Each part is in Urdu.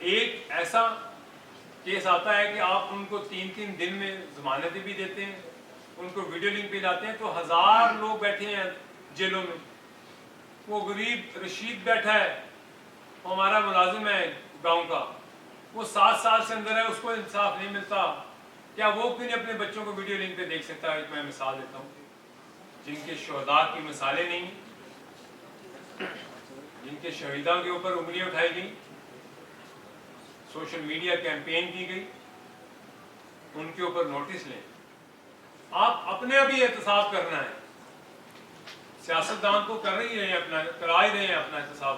ایک ایسا کیس آتا ہے کہ آپ ان کو 3 دن میں ضمانتیں بھی دیتے ہیں, ان کو ویڈیو لنک پہ لاتے ہیں, تو 1000 لوگ بیٹھے ہیں جیلوں میں. وہ غریب رشید بیٹھا ہے, ہمارا ملازم ہے گاؤں کا, وہ 7 سال سے اندر ہے, اس کو انصاف نہیں ملتا. کیا وہ کیوں نہیں اپنے بچوں کو ویڈیو لنک پہ دیکھ سکتا ہے؟ میں مثال دیتا ہوں, جن کے شہداء کی مثالیں نہیں, جن کے شہیدوں کے اوپر انگلیاں اٹھائی گئیں, سوشل میڈیا کیمپین کی گئی, ان کے اوپر نوٹس لیں. آپ اپنے ابھی احتساب کرنا ہے. سیاستدان کو کرا ہی رہے ہیں اپنا احتساب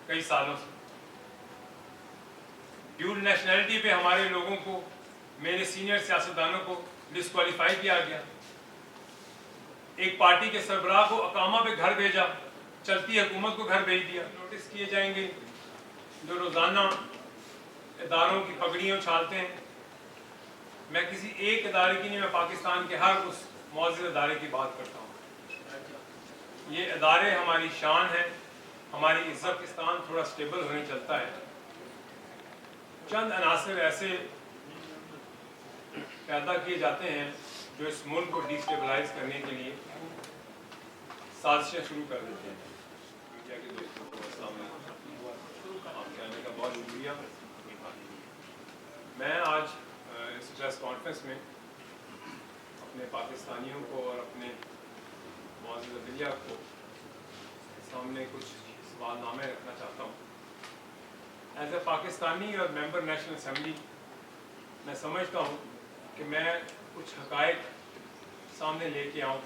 کئی سالوں سے. ڈیول نیشنلٹی پہ ہمارے لوگوں کو, میرے سینئر سیاستدانوں کو ڈسکوالیفائی کیا گیا. ایک پارٹی کے سربراہ کو اقامہ پہ گھر بھیجا, چلتی حکومت کو گھر بھیج دیا. نوٹس کیے جائیں گے جو روزانہ اداروں کی پگڑیاں اچھالتے ہیں. میں کسی ایک ادارے کی نہیں, میں پاکستان کے ہر اس معزز ادارے کی بات کرتا ہوں. یہ ادارے ہماری شان ہے, ہماری عزت. پاکستان تھوڑا سٹیبل ہونے چلتا ہے. چند عناصر ایسے پیدا کیے جاتے ہیں جو اس ملک کو ڈیسٹیبلائز کرنے کے لیے سازشیں شروع کر دیتے ہیں. میڈیا کے دوستوں کو السلام علیکم, آپ کے آنے کا بہت شکریہ. میں آج اس پریس کانفرنس میں اپنے پاکستانیوں کو اور اپنے معزز عدلیہ کو سامنے کچھ سوال نامے رکھنا چاہتا ہوں. ایز اے پاکستانی اور ممبر نیشنل اسمبلی میں سمجھتا ہوں کہ میں کچھ حقائق سامنے لے کے آؤں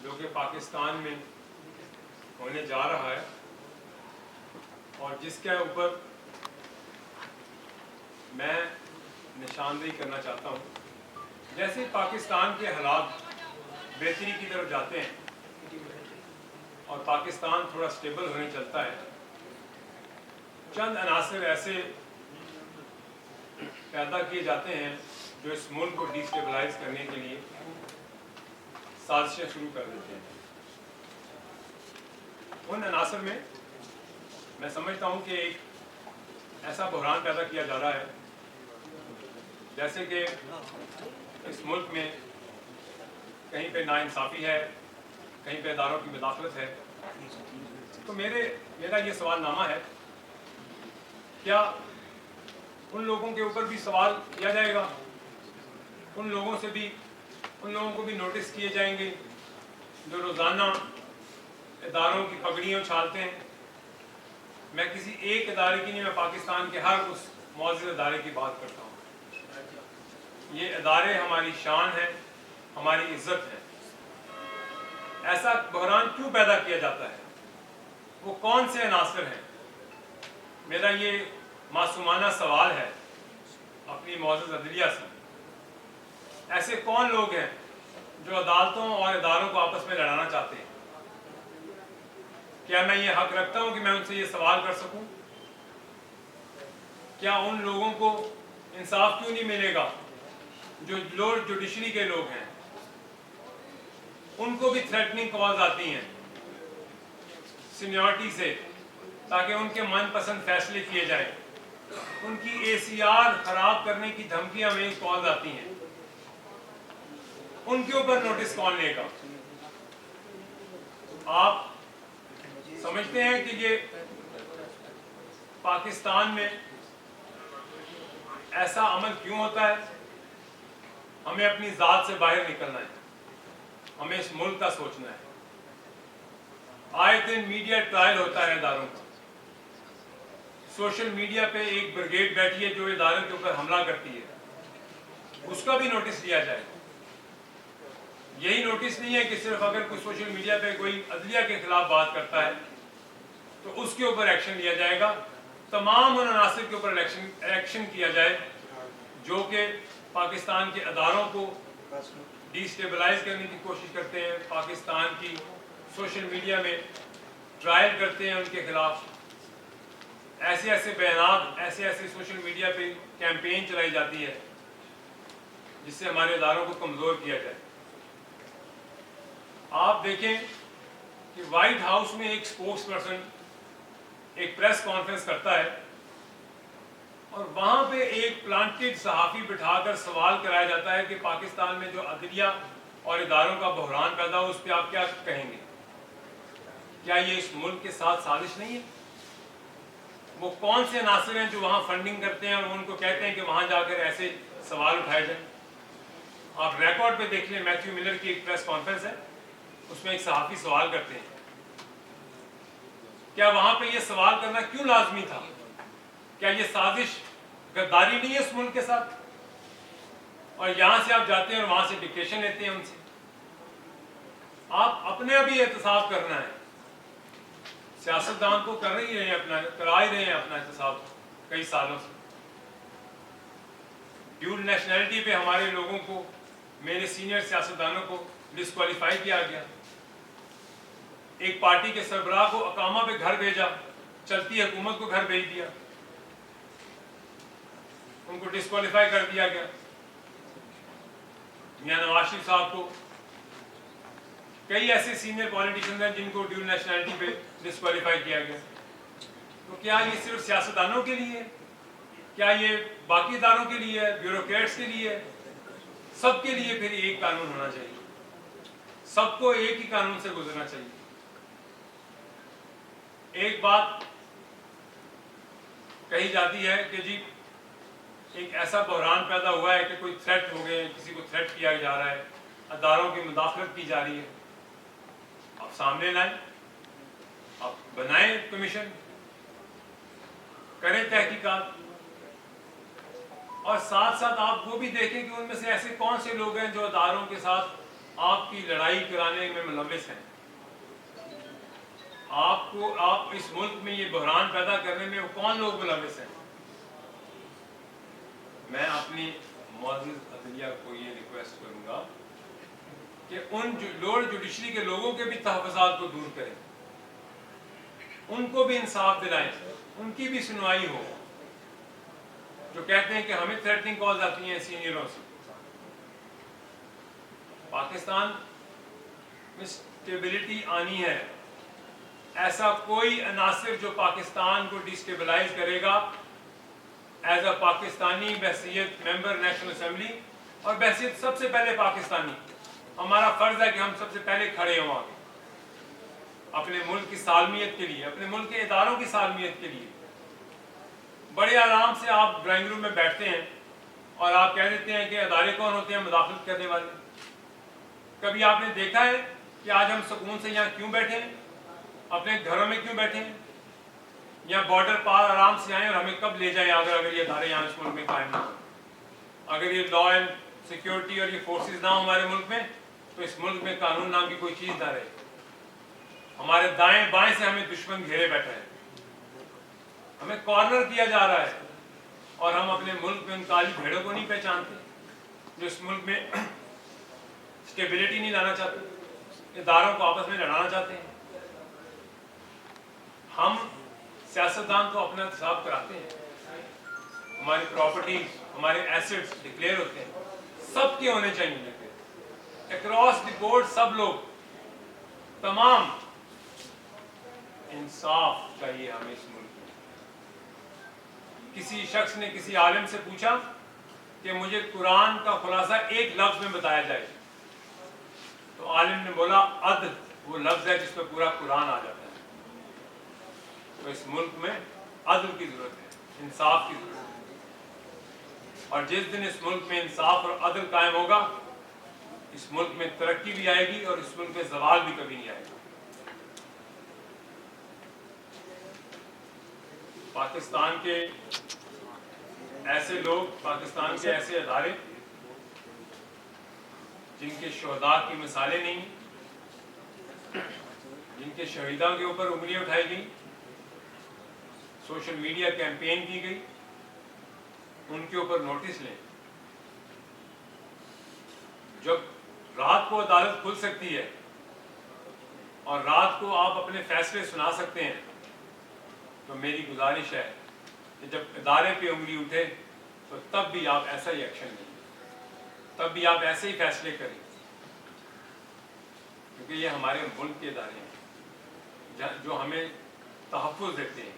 جو کہ پاکستان میں ہونے جا رہا ہے, اور جس کے اوپر میں نشاندہی کرنا چاہتا ہوں. جیسے پاکستان کے حالات بہتری کی طرف جاتے ہیں اور پاکستان تھوڑا سٹیبل ہونے چلتا ہے, چند عناصر ایسے پیدا کیے جاتے ہیں جو اس ملک کو ڈیسٹیبلائز کرنے کے لیے سازشیں شروع کر دیتے ہیں. ان عناصر میں سمجھتا ہوں کہ ایک ایسا بحران پیدا کیا جا رہا ہے جیسے کہ اس ملک میں کہیں پہ ناانصافی ہے, کہیں پہ اداروں کی مداخلت ہے. تو میرا یہ سوال نامہ ہے, کیا ان لوگوں کے اوپر بھی سوال کیا جائے گا, ان لوگوں کو بھی نوٹس کیے جائیں گے جو روزانہ اداروں کی پگڑیاں اچھالتے ہیں. میں کسی ایک ادارے کی نہیں, میں پاکستان کے ہر اس معزز ادارے کی بات کرتا ہوں. یہ ادارے ہماری شان ہے, ہماری عزت ہے. ایسا بحران کیوں پیدا کیا جاتا ہے, وہ کون سے عناصر ہیں؟ میرا یہ معصومانہ سوال ہے اپنی معزز عدلیہ سے. ایسے کون لوگ ہیں جو عدالتوں اور اداروں کو آپس میں لڑانا چاہتے ہیں؟ کیا میں یہ حق رکھتا ہوں کہ میں ان سے یہ سوال کر سکوں؟ کیا ان لوگوں کو انصاف کیوں نہیں ملے گا جو لوڈ جوڈیشری کے لوگ ہیں؟ ان کو بھی تھریٹننگ کالز آتی ہیں سینیورٹی سے تاکہ ان کے من پسند فیصلے کیے جائیں. ان کی ACR خراب کرنے کی دھمکیاں ہمیں کالز آتی ہیں. ان کے اوپر نوٹس کون لے گا؟ آپ سمجھتے ہیں کہ یہ پاکستان میں ایسا عمل کیوں ہوتا ہے؟ ہمیں اپنی ذات سے باہر نکلنا ہے, ہمیں اس ملک کا سوچنا ہے. آئے دن میڈیا ٹرائل ہوتا ہے اداروں کا. سوشل میڈیا پہ ایک بریگیڈ بیٹھی ہے جو اداروں کے اوپر حملہ کرتی ہے, اس کا بھی نوٹس لیا جائے. یہی نوٹس نہیں ہے کہ صرف اگر کوئی سوشل میڈیا پہ کوئی عدلیہ کے خلاف بات کرتا ہے تو اس کے اوپر ایکشن لیا جائے گا. تمام ان عناصر کے اوپر ایکشن کیا جائے جو کہ پاکستان کے اداروں کو ڈیسٹیبلائز کرنے کی کوشش کرتے ہیں, پاکستان کی سوشل میڈیا میں ٹرائل کرتے ہیں ان کے خلاف. ایسے بیانات, ایسے سوشل میڈیا پہ کیمپین چلائی جاتی ہے جس سے ہمارے اداروں کو کمزور کیا جائے. آپ دیکھیں کہ وائٹ ہاؤس میں ایک اسپوکس پرسن ایک پریس کانفرنس کرتا ہے اور وہاں پہ ایک پلانٹڈ صحافی بٹھا کر سوال کرایا جاتا ہے کہ پاکستان میں جو عدلیہ اور اداروں کا بحران پیدا ہو اس پہ آپ کیا کہیں گے؟ کیا یہ اس ملک کے ساتھ سازش نہیں ہے؟ وہ کون سے عناصر ہیں جو وہاں فنڈنگ کرتے ہیں اور ان کو کہتے ہیں کہ وہاں جا کر ایسے سوال اٹھائے جائیں؟ آپ ریکارڈ پہ دیکھ لیں، میتھیو ملر کی ایک پریس کانفرنس ہے، اس میں ایک صحافی سوال کرتے ہیں کیا وہاں پہ یہ سوال کرنا کیوں لازمی تھا؟ کیا یہ سازش غداری نہیں ہے اس ملک کے ساتھ؟ اور یہاں سے آپ جاتے ہیں اور وہاں سے ڈکٹیشن لیتے ہیں ان سے. آپ اپنے ابھی احتساب کرنا ہے. سیاستدان کو کرا ہی رہے ہیں اپنا احتساب کئی سالوں سے. ڈیول نیشنلٹی پہ ہمارے لوگوں کو، میرے سینئر سیاستدانوں کو ڈسکوالیفائی کیا گیا. ایک پارٹی کے سربراہ کو اقامہ پہ گھر بھیجا، چلتی حکومت کو گھر بھیج دیا، ان کو ڈسکوالیفائی کر دیا گیا. میاں نواز شریف صاحب کو، کئی ایسے سینئر پالیٹیشین ہیں جن کو ڈیول نیشنلٹی پہ ڈسکوالیفائی کیا گیا. تو کیا یہ صرف سیاستدانوں کے لیے ہے؟ کیا یہ باقی اداروں کے لیے ہے؟ بیوروکریٹس کے لیے ہے؟ سب کے لیے پھر ایک قانون ہونا چاہیے. سب کو ایک ہی قانون سے گزرنا چاہیے. ایک بات کہی جاتی ہے کہ جی ایک ایسا بحران پیدا ہوا ہے کہ کوئی تھریٹ ہو گئے، کسی کو تھریٹ کیا جا رہا ہے، اداروں کی مداخلت کی جا رہی ہے. آپ سامنے لائیں، آپ بنائیں کمیشن، کریں تحقیقات، اور ساتھ ساتھ آپ وہ بھی دیکھیں کہ ان میں سے ایسے کون سے لوگ ہیں جو اداروں کے ساتھ آپ کی لڑائی کرانے میں ملوث ہیں. آپ اس ملک میں یہ بحران پیدا کرنے میں وہ کون لوگ ملوث ہیں. میں اپنی معزز عدلیہ کو یہ ریکویسٹ کروں گا کہ ان لوڈ جوڈیشری کے لوگوں کے بھی تحفظات کو دور کریں، ان کو بھی انصاف دلائیں، ان کی بھی سنوائی ہو. جو کہتے ہیں کہ ہمیں تھریٹنگ کالز آتی ہیں سینئروں سے. پاکستان میں اسٹیبلٹی آنی ہے. ایسا کوئی عناصر جو پاکستان کو ڈیسٹیبلائز کرے گا، ایز اے پاکستانی بحیثیت ممبر نیشنل اسمبلی اور بحیثیت سب سے پہلے پاکستانی، ہمارا فرض ہے کہ ہم سب سے پہلے کھڑے ہوں آگے اپنے ملک کی سالمیت کے لیے، اپنے ملک کے اداروں کی سالمیت کے لیے. بڑے آرام سے آپ ڈرائنگ روم میں بیٹھتے ہیں اور آپ کہہ دیتے ہیں کہ ادارے کون ہوتے ہیں مداخلت کرنے والے. کبھی آپ نے دیکھا ہے کہ آج ہم سکون سے یہاں کیوں بیٹھے ہیں، اپنے گھروں میں کیوں بیٹھے ہیں، یا بارڈر پار آرام سے آئیں اور ہمیں کب لے جائیں اگر یہ ادارے یہاں اس ملک میں قائم نہ ہوں. اگر یہ لا اینڈ سیکیورٹی اور یہ فورسز نہ ہوں ہمارے ملک میں تو اس ملک میں قانون نام کی کوئی چیز نہ رہے. ہمارے دائیں بائیں سے ہمیں دشمن گھیرے بیٹھا ہے، ہمیں کارنر کیا جا رہا ہے، اور ہم اپنے ملک میں ان کالی بھیڑوں کو نہیں پہچانتے جو اس ملک میں اسٹیبلٹی نہیں لانا چاہتے، اداروں کو آپس میں لڑانا چاہتے ہیں. ہم سیاستدان کو اپنا احتساب کراتے ہیں، ہماری پراپرٹیز، ہمارے ایسٹس ڈکلیئر ہوتے ہیں، سب کے ہونے چاہیے اکراس دی بورڈ. سب لوگ، تمام انصاف چاہیے ہمیں اس ملک میں. کسی شخص نے کسی عالم سے پوچھا کہ مجھے قرآن کا خلاصہ ایک لفظ میں بتایا جائے، تو عالم نے بولا عدل وہ لفظ ہے جس پہ پورا قرآن آ جاتا ہے. تو اس ملک میں عدل کی ضرورت ہے، انصاف کی ضرورت ہے. اور جس دن اس ملک میں انصاف اور عدل قائم ہوگا، اس ملک میں ترقی بھی آئے گی اور اس ملک میں زوال بھی کبھی نہیں آئے گا. پاکستان کے ایسے لوگ، پاکستان کے ایسے ادارے جن کے شہداء کی مثالیں نہیں، جن کے شہیدوں کے اوپر انگلیاں اٹھائی گئیں، سوشل میڈیا کیمپین کی گئی، ان کے اوپر نوٹس لیں. جب رات کو عدالت کھل سکتی ہے اور رات کو آپ اپنے فیصلے سنا سکتے ہیں، تو میری گزارش ہے کہ جب ادارے پہ انگلی اٹھے تو تب بھی آپ ایسا ہی ایکشن لیں، تب بھی آپ ایسے ہی فیصلے کریں، کیونکہ یہ ہمارے ملک کے ادارے ہیں جو ہمیں تحفظ دیتے ہیں.